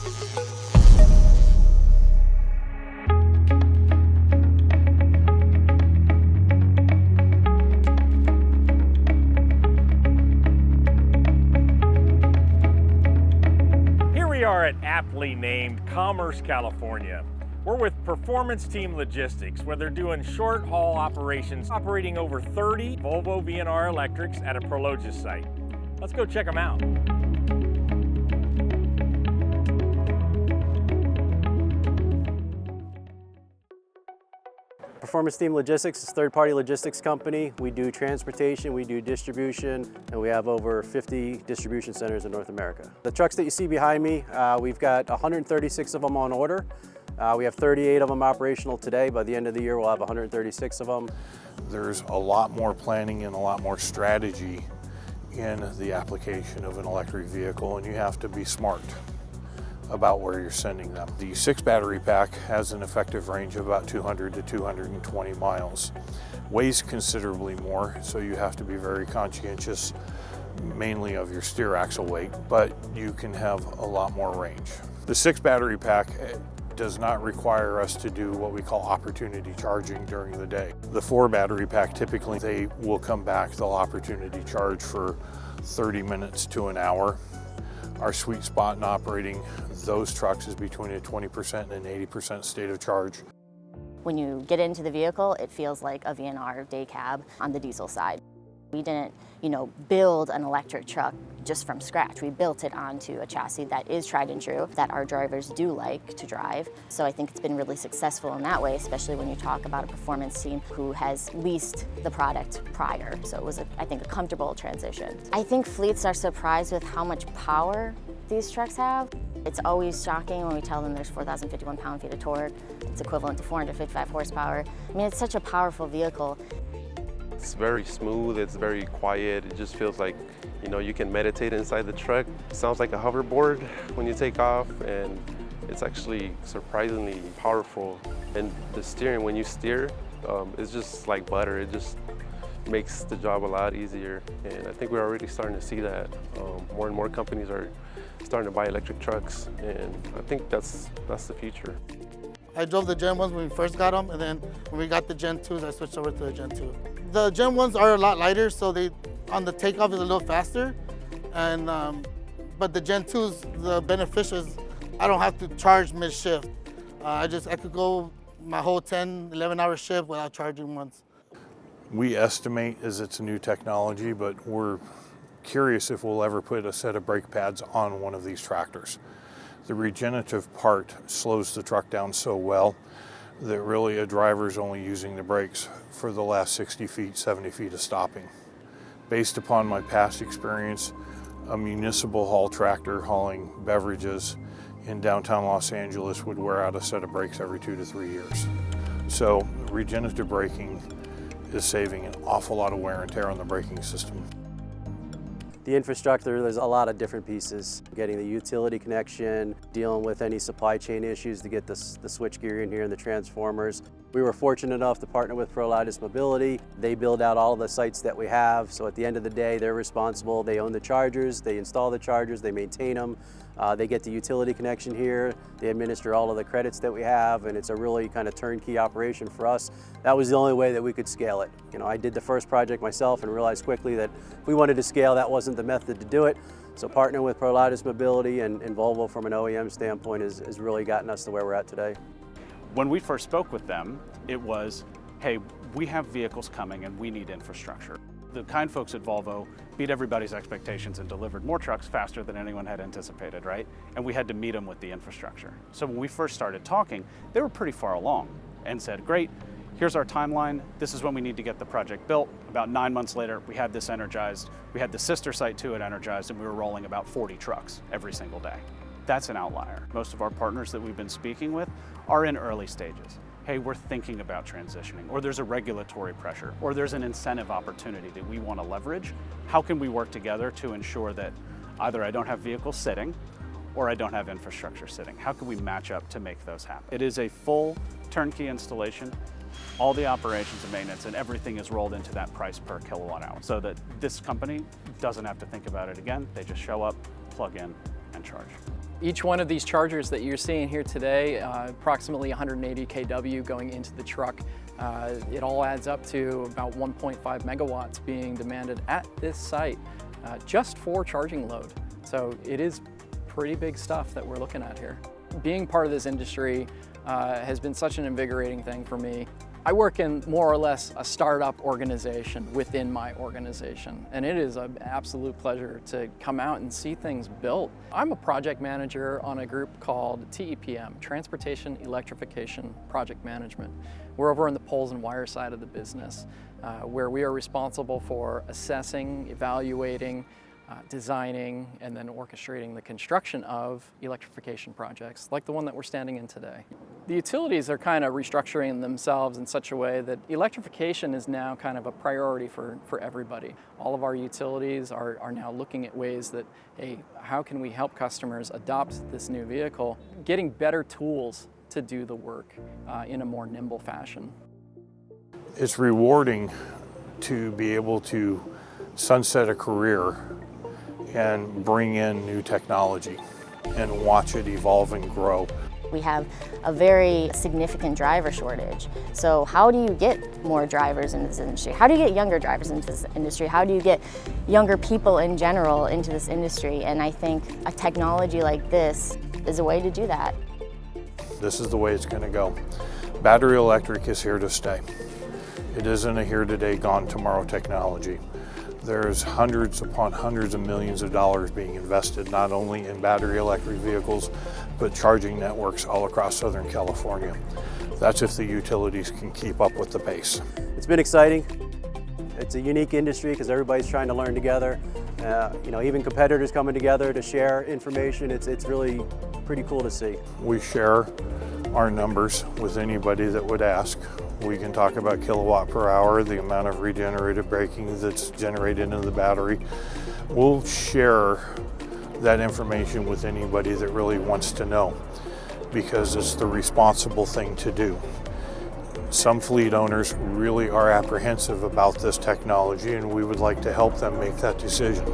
We are at aptly named Commerce, California. We're with Performance Team Logistics, where they're doing short haul operations, operating over 30 Volvo VNR electrics at a Prologis site. Let's go check them out. Performance Team Logistics is a third-party logistics company. We do transportation, we do distribution, and we have over 50 distribution centers in North America. The trucks that you see behind me, we've got 136 of them on order. We have 38 of them operational today. By the end of the year, we'll have 136 of them. There's a lot more planning and a lot more strategy in the application of an electric vehicle, and you have to be smart about where you're sending them. The 6 battery pack has an effective range of about 200 to 220 miles. Weighs considerably more, so you have to be very conscientious, mainly of your steer axle weight, but you can have a lot more range. The 6 battery pack does not require us to do what we call opportunity charging during the day. The 4 battery pack, typically they will come back, they'll opportunity charge for 30 minutes to an hour. Our sweet spot in operating those trucks is between a 20% and an 80% state of charge. When you get into the vehicle, it feels like a VNR day cab on the diesel side. We didn't, build an electric truck just from scratch. We built it onto a chassis that is tried and true, that our drivers do like to drive. So I think it's been really successful in that way, especially when you talk about a performance team who has leased the product prior. So it was, I think, a comfortable transition. I think fleets are surprised with how much power these trucks have. It's always shocking when we tell them there's 4,051 pound-feet of torque. It's equivalent to 455 horsepower. I mean, it's such a powerful vehicle. It's very smooth, it's very quiet. It just feels like, you can meditate inside the truck. It sounds like a hoverboard when you take off, and it's actually surprisingly powerful. And the steering, when you steer, it's just like butter. It just makes the job a lot easier. And I think we're already starting to see that. More and more companies are starting to buy electric trucks, and I think that's the future. I drove the Gen 1s when we first got them, and then when we got the Gen 2s, I switched over to the Gen 2. The Gen 1s are a lot lighter, so on the takeoff is a little faster. And but the Gen 2s, the benefit is I don't have to charge mid-shift. I could go my whole 10, 11-hour shift without charging once. We estimate as it's a new technology, but we're curious if we'll ever put a set of brake pads on one of these tractors. The regenerative part slows the truck down so well that really a driver's only using the brakes for the last 60 feet, 70 feet of stopping. Based upon my past experience, a municipal haul tractor hauling beverages in downtown Los Angeles would wear out a set of brakes every 2 to 3 years. So regenerative braking is saving an awful lot of wear and tear on the braking system. The infrastructure, there's a lot of different pieces. Getting the utility connection, dealing with any supply chain issues to get the switchgear in here and the transformers. We were fortunate enough to partner with Prologis Mobility. They build out all of the sites that we have, so at the end of the day, they're responsible. They own the chargers, they install the chargers, they maintain them. They get the utility connection here, they administer all of the credits that we have, and it's a really kind of turnkey operation for us. That was the only way that we could scale it. I did the first project myself and realized quickly that if we wanted to scale, that wasn't the method to do it. So partnering with Prologis Mobility and Volvo from an OEM standpoint has really gotten us to where we're at today. When we first spoke with them, it was, hey, we have vehicles coming and we need infrastructure. The kind folks at Volvo beat everybody's expectations and delivered more trucks faster than anyone had anticipated, right? And we had to meet them with the infrastructure. So when we first started talking, they were pretty far along and said, great, here's our timeline. This is when we need to get the project built. About 9 months later, we had this energized. We had the sister site to it energized, and we were rolling about 40 trucks every single day. That's an outlier. Most of our partners that we've been speaking with are in early stages. Hey, we're thinking about transitioning, or there's a regulatory pressure, or there's an incentive opportunity that we want to leverage. How can we work together to ensure that either I don't have vehicles sitting or I don't have infrastructure sitting? How can we match up to make those happen? It is a full turnkey installation. All the operations and maintenance and everything is rolled into that price per kilowatt hour so that this company doesn't have to think about it again. They just show up, plug in, and charge. Each one of these chargers that you're seeing here today, approximately 180 kW going into the truck, it all adds up to about 1.5 megawatts being demanded at this site just for charging load. So it is pretty big stuff that we're looking at here. Being part of this industry has been such an invigorating thing for me. I work in more or less a startup organization within my organization, and it is an absolute pleasure to come out and see things built. I'm a project manager on a group called TEPM, Transportation Electrification Project Management. We're over on the poles and wire side of the business, where we are responsible for assessing, evaluating, designing, and then orchestrating the construction of electrification projects like the one that we're standing in today. The utilities are kind of restructuring themselves in such a way that electrification is now kind of a priority for everybody. All of our utilities are now looking at ways that, hey, how can we help customers adopt this new vehicle, getting better tools to do the work in a more nimble fashion. It's rewarding to be able to sunset a career and bring in new technology and watch it evolve and grow. We have a very significant driver shortage. So how do you get more drivers into this industry? How do you get younger drivers into this industry? How do you get younger people in general into this industry? And I think a technology like this is a way to do that. This is the way it's going to go. Battery electric is here to stay. It isn't a here today, gone tomorrow technology. There's hundreds upon hundreds of millions of dollars being invested not only in battery electric vehicles, but charging networks all across Southern California. That's if the utilities can keep up with the pace. It's been exciting. It's a unique industry because everybody's trying to learn together. Even competitors coming together to share information. It's really pretty cool to see. We share our numbers with anybody that would ask. We can talk about kilowatt per hour, the amount of regenerative braking that's generated in the battery. We'll share that information with anybody that really wants to know, because it's the responsible thing to do. Some fleet owners really are apprehensive about this technology, and we would like to help them make that decision.